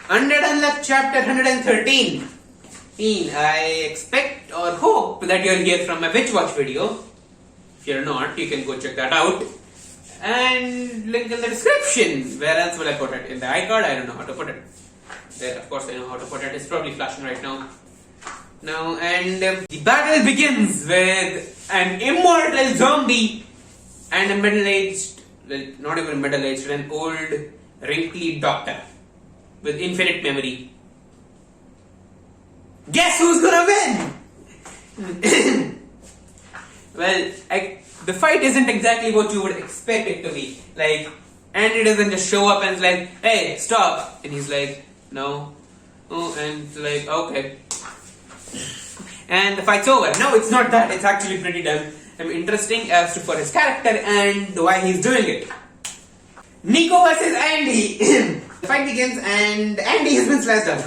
Undead Unluck chapter 113. I expect or hope that you'll hear from my Witch Watch video. If you're not, you can go check that out. And link in the description. Where else will I put it? In the iCard? I don't know how to put it. There, of course I know how to put it. It's probably flashing right now. The battle begins with an immortal zombie and a middle-aged, not even middle-aged, an old, wrinkly doctor with infinite memory. Guess who's gonna win? Well, the fight isn't exactly what you would expect it to be. Like, Andy doesn't just show up and is like, hey, stop. And he's like, no. Oh, and it's like, okay. And the fight's over. No, it's not that. It's actually pretty damn interesting as to for his character and why he's doing it. Nico versus Andy. The fight begins and Andy has been slashed up.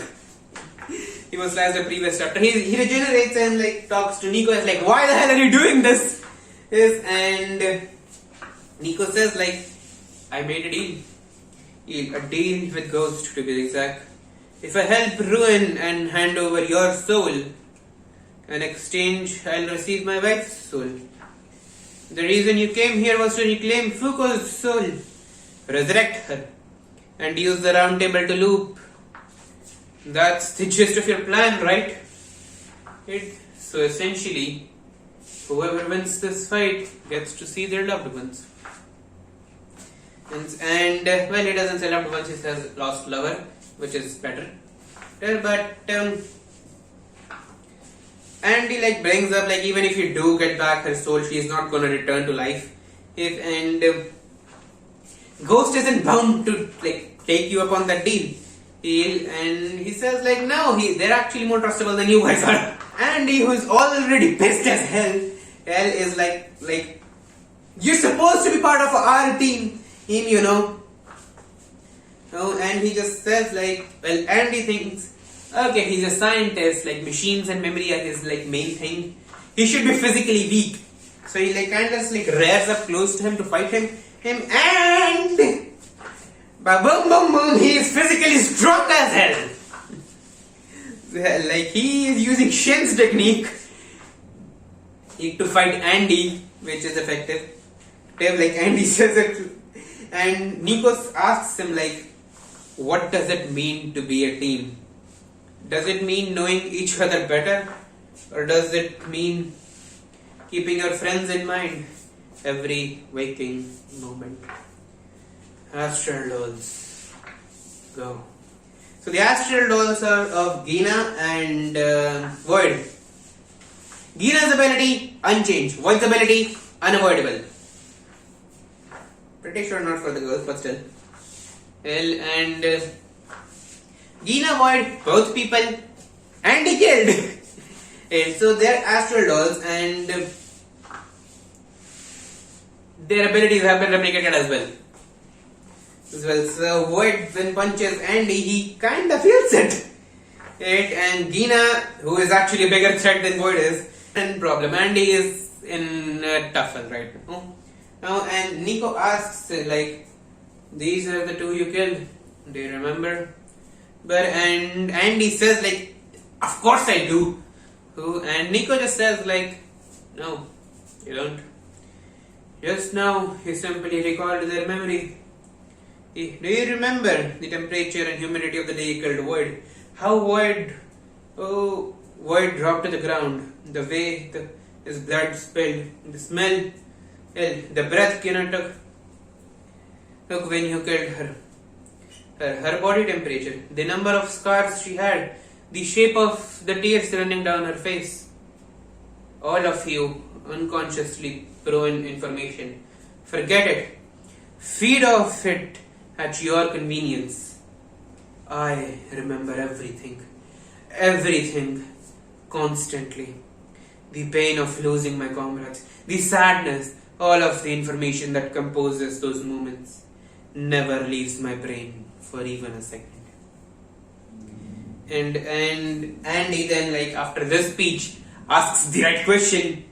He was slashed the previous chapter. He regenerates and like talks to Nico. Is like, why the hell are you doing this? And Nico says like, I made a deal. A deal with Ghost to be exact. If I help ruin and hand over your soul, in exchange I'll receive my wife's soul. The reason you came here was to reclaim Fuko's soul, resurrect her, and use the round table to loop. That's the gist of your plan, right? So essentially, whoever wins this fight gets to see their loved ones. And well, he doesn't say loved ones, he says lost lover, which is better. But Andy like brings up like even if you do get back her soul, she is not going to return to life. Ghost isn't bound to like take you up on that deal. And he says like no, they're actually more trustable than you guys are. Andy, who's already pissed as hell is like you're supposed to be part of our team, you know. And he just says like, well, Andy thinks, okay, he's a scientist, like machines and memory are his like main thing. He should be physically weak. So he like kind of like rears up close to him to fight him and boom boom boom, he is physically strong as hell. Like he is using Shin's technique to fight Andy, which is effective. Like Andy says it, and Nikos asks him like, what does it mean to be a team? Does it mean knowing each other better? Or does it mean keeping your friends in mind every waking moment? Astral dolls. Go. So the astral dolls are of Gina and Void. Gina's ability, unchanged. Void's ability, unavoidable. Pretty sure not for the girls, but still. And Gina, Void, both people, and he killed. And so they're astral dolls, and their abilities have been replicated as well. So Void when punches Andy, he kind of feels it. And Gina, who is actually a bigger threat than Void is, and problem. Andy is in tougher right now. And Nico asks like, these are the two you killed. Do you remember? And Andy says like, of course I do. And Nico just says like, no, you don't. Just now he simply recalled their memory. Do you remember the temperature and humidity of the day he killed Void? How Void dropped to the ground. The way his blood spilled. The smell, the breath Kina took when you killed her. Her body temperature, the number of scars she had, the shape of the tears running down her face. All of you unconsciously thrown information. Forget it. Feed off it at your convenience. I remember everything. Everything. Constantly. The pain of losing my comrades. The sadness. All of the information that composes those moments never leaves my brain for even a second. And Andy then like after this speech asks the right question.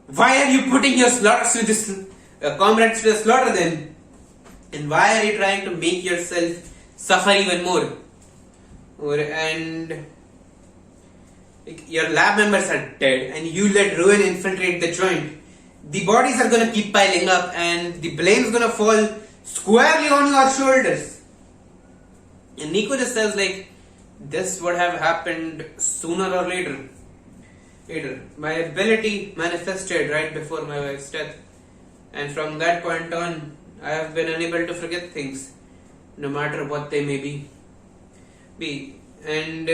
Why are you putting your comrades to the slaughter then? And why are you trying to make yourself suffer even more? and your lab members are dead and you let ruin infiltrate the joint, the bodies are gonna keep piling up and the blame's gonna fall squarely on your shoulders. And Nico just says like, this would have happened sooner or later. My ability manifested right before my wife's death, and from that point on, I have been unable to forget things, no matter what they may be. And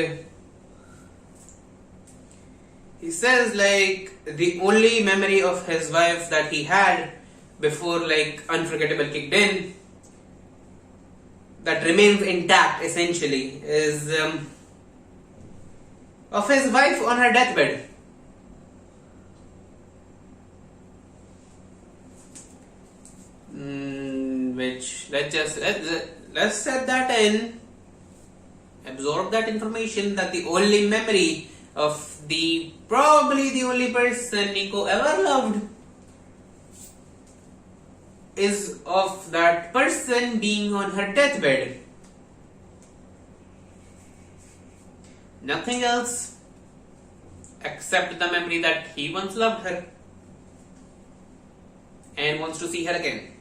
he says like the only memory of his wife that he had before like Unforgettable kicked in, that remains intact essentially, is of his wife on her deathbed. Which let's set that in, absorb that information, that the only memory of probably the only person Nico ever loved is of that person being on her deathbed. Nothing else except the memory that he once loved her and wants to see her again.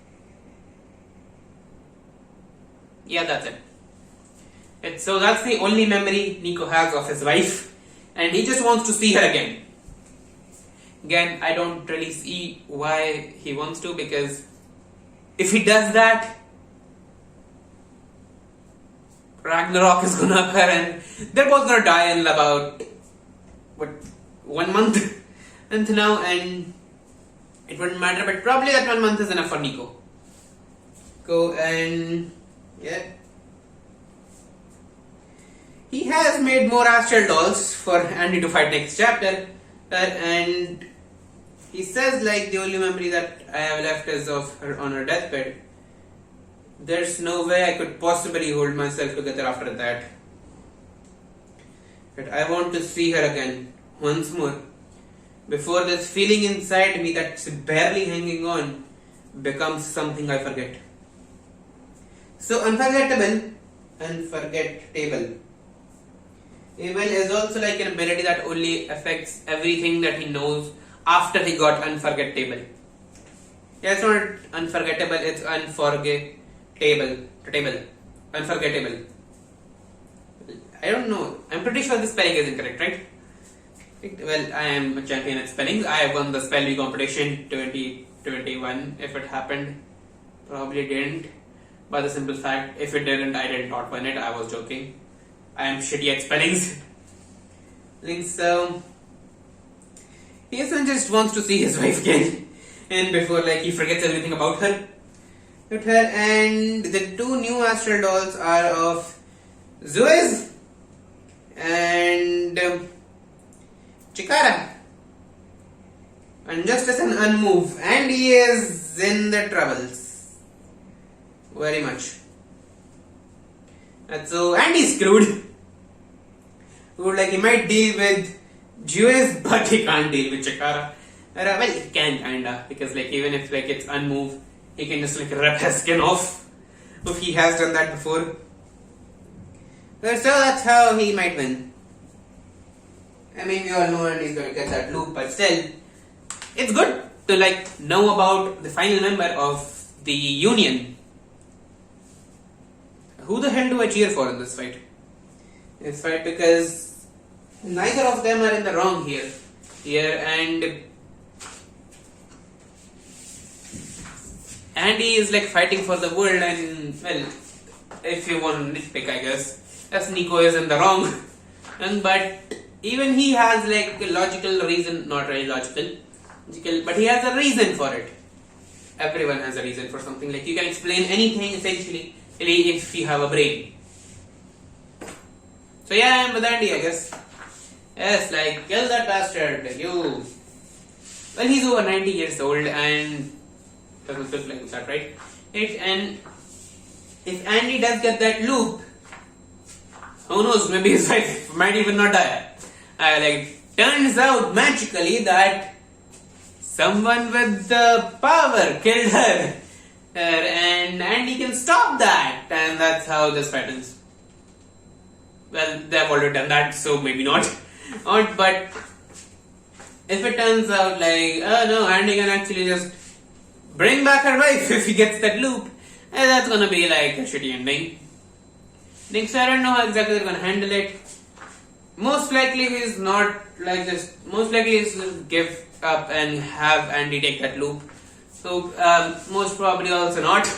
Yeah, that's it. So that's the only memory Nico has of his wife, and he just wants to see her again. Again, I don't really see why he wants to, because if he does that, Ragnarok is gonna occur and they're both gonna die in about 1 month until now, and it wouldn't matter, but probably that 1 month is enough for Nico. Go and yeah. He has made more astral dolls for Andy to fight next chapter, and he says like the only memory that I have left is of her on her deathbed. There's no way I could possibly hold myself together after that. But I want to see her again, once more, before this feeling inside me that's barely hanging on becomes something I forget. So unforgettable. Evil is also like an ability that only affects everything that he knows after he got unforgettable. Yeah, it's not unforgettable, it's unforgettable. I don't know. I'm pretty sure the spelling is incorrect, right? Well, I am a champion at spellings. I have won the spell bee competition 2021. If it happened, probably didn't. By the simple fact, if it didn't, I did not win it. I was joking. I am shitty at spellings. So Jason just wants to see his wife again, and before like he forgets everything about her. And the two new astral dolls are of Zeus and Chikara. And just as an unmove, and he is in the troubles very much. And so Andy's screwed. Like he might deal with Zeus, but he can't deal with Chikara. Well, he can kinda, because like even if like it's unmove, he can just like rip his skin off. If he has done that before. So that's how he might win. I mean, we all know Andy's going to get that loop, but still, it's good to like know about the final member of the Union. Who the hell do I cheer for in this fight? Because neither of them are in the wrong here, and Andy is like fighting for the world, and well, if you want to nitpick, I guess, as Nico is in the wrong, but even he has like a logical reason, not really logical, but he has a reason for it. Everyone has a reason for something. Like you can explain anything essentially if you have a brain. So yeah, I'm with Andy, I guess. Yes, like kill that bastard, you. Well, he's over 90 years old and doesn't look like that, right? And if Andy does get that loop, who knows? Maybe his wife might even not die. Turns out magically that someone with the power killed her, and Andy can stop that, and that's how this fight ends. well, they've already done that, so maybe not. But if it turns out like, oh no, Andy can actually just bring back her wife if he gets that loop, that's gonna be like a shitty ending. So I don't know how exactly they're gonna handle it. Most likely he's not like this. Most likely he's gonna give up and have Andy take that loop. So most probably also not,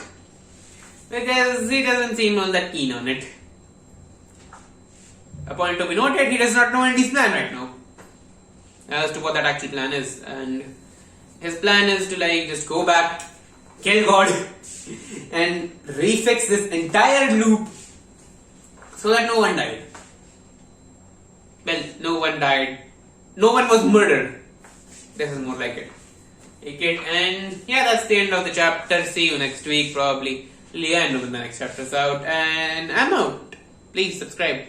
because he doesn't seem all that keen on it. A point to be noted, he does not know Andy's plan right now as to what that actual plan is, and his plan is to like just go back, kill God, and refix this entire loop so that no one died. Well, no one died. No one was murdered. This is more like it. And yeah, that's the end of the chapter. See you next week, probably. Yeah, I know when the next chapter's out, and I'm out. Please subscribe.